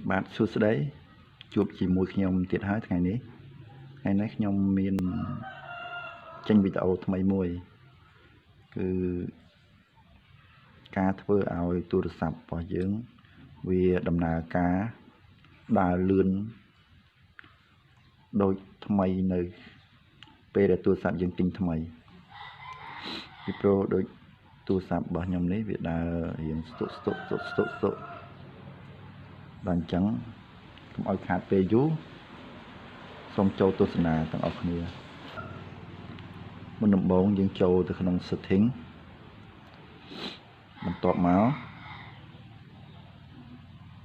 បាទសួស្តីជួបជាមួយខ្ញុំទៀតហើយថ្ងៃនេះខ្ញុំមានចេញវីដេអូថ្មីមួយគឺការធ្វើឲ្យទូរស័ព្ទរបស់យើងវាដំណើរការដើរលឿនដូចថ្មីនៅពេលដែលទូរស័ព្ទយើងទិញថ្មីពីព្រោះដូចទូរស័ព្ទរបស់ខ្ញុំនេះវាដើររៀងស្ទុកដល់អញ្ចឹងកុំឲ្យខាតពេលយូរសូមចូលទស្សនាទាំងអស់គ្នាមុនដំបូងយើងចូលទៅក្នុង setting បន្ទាប់មក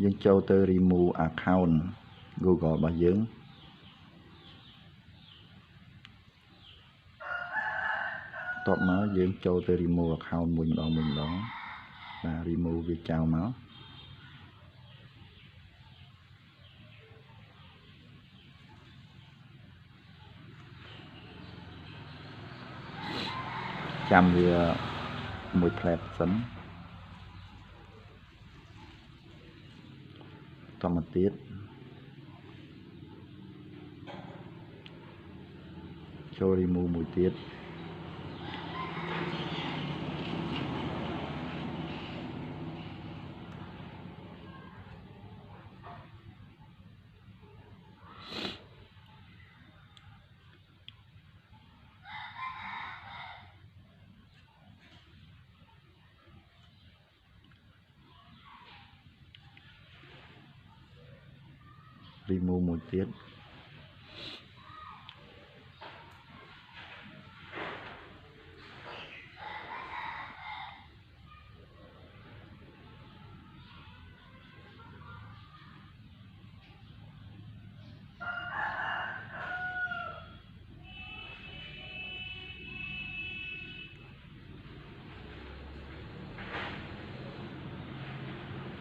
យើងចូលទៅ remove account Google របស់យើងបន្ទាប់មកយើងចូលទៅ remove account មួយម្ដងបាទ remove វាចោលមកចាំវាមួយផ្លែសិនតមកទៀតចូល remove មួយទៀតremove មួយទៀត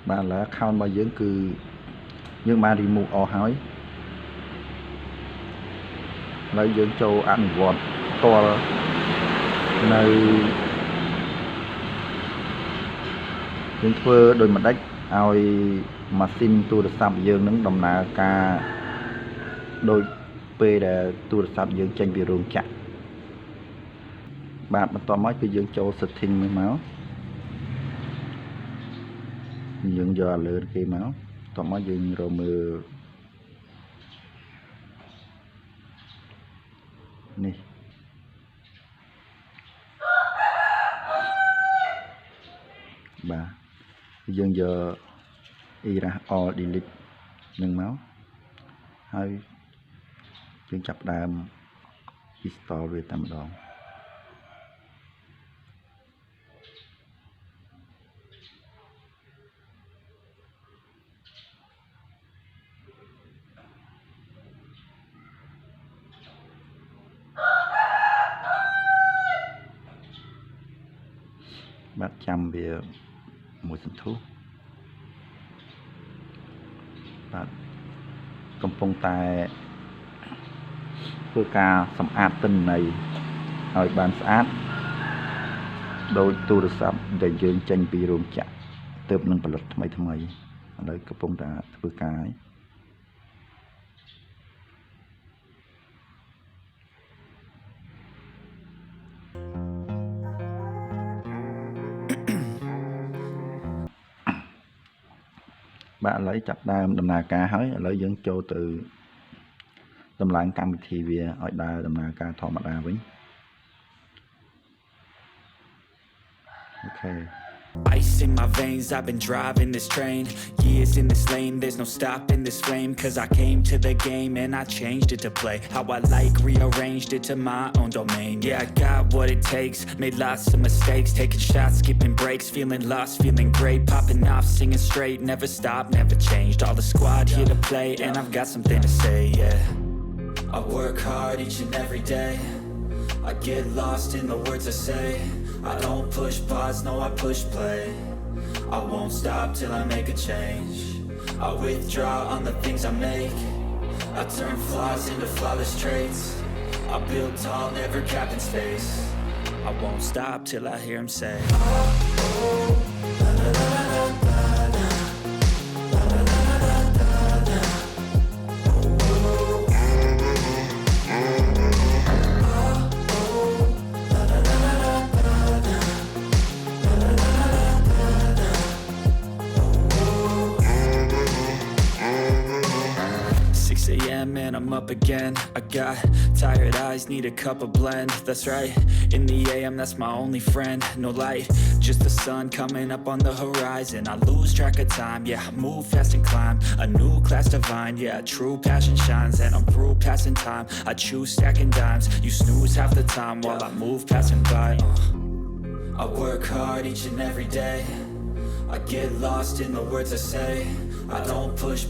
បាទឥឡូវ account របស់យើងគឺយើងបាន remove អស់ហើយឥឡូវយើងចូលអនុវត្តផ្ទាល់នៅយើងធ្វើដោយម្ដេចឲ្យម៉ាស៊ីនទូរស័ព្ទយើងនឹងដំណើរការដោយពេលដែលទូរស័ព្ទយើងចេញពីរោងចក្របាទបន្ទាប់មកគឺយើងចូល setting មួយមកយើងយក alert គេមកបន្ទាប់មកយើងរកមើលនេះបាទយើងយក erase all delete នឹងមកហើយយើងចាប់ផ្ដើម install វាតែម្ដងបាទចាំវាមួយសន្ទុះបាទកំពុងតែធ្វើការសម្អាតទិន្នន័យឲ្យបានស្អាតដោយទូរស័ព្ទដែលយើងចេញពីរោងចក្រទើបនឹងផលិតថ្មីឥឡូវកំពុងតែធ្វើការហើយបាទឥឡូវចាប់ដើមដំណើរការហើយឥឡូវយើងចូលទៅដំឡើងកម្មវិធីវាឲ្យដើរដំណើរការធម្មតាវិញអូខេ Ice in my veins, I've been driving this train. Years in this lane, there's no stopping this flame. Cause I came to the game and I changed it to play how I like, rearranged it to my own domain. Yeah, I got what it takes, made lots of mistakes, taking shots, skipping breaks, feeling lost, feeling great, popping off, singing straight, never stopped, never changed. All the squad here to play and I've got something to say, yeah. I work hard each and every day, I get lost in the words I say. I don't push pause, no I push play. I won't stop till I make a change. I withdraw on the things I make. I turn flaws into flawless traits. I build tall, never capped in space. I won't stop till I hear him say, oh, oh, la, la, la, la, la, la, la, la, la, la, la. then I'm up again. I got tired eyes, need a cup of blend. That's right, in the AM, that's my only friend. No light, just the sun coming up on the horizon. I lose track of time, yeah, I move fast and climb a new class divine, yeah, true passion shines. And I'm through passing time, I choose stacking dimes. You snooze half the time while I move passing by. I work hard each and every day. I get lost in the words I say. I don't push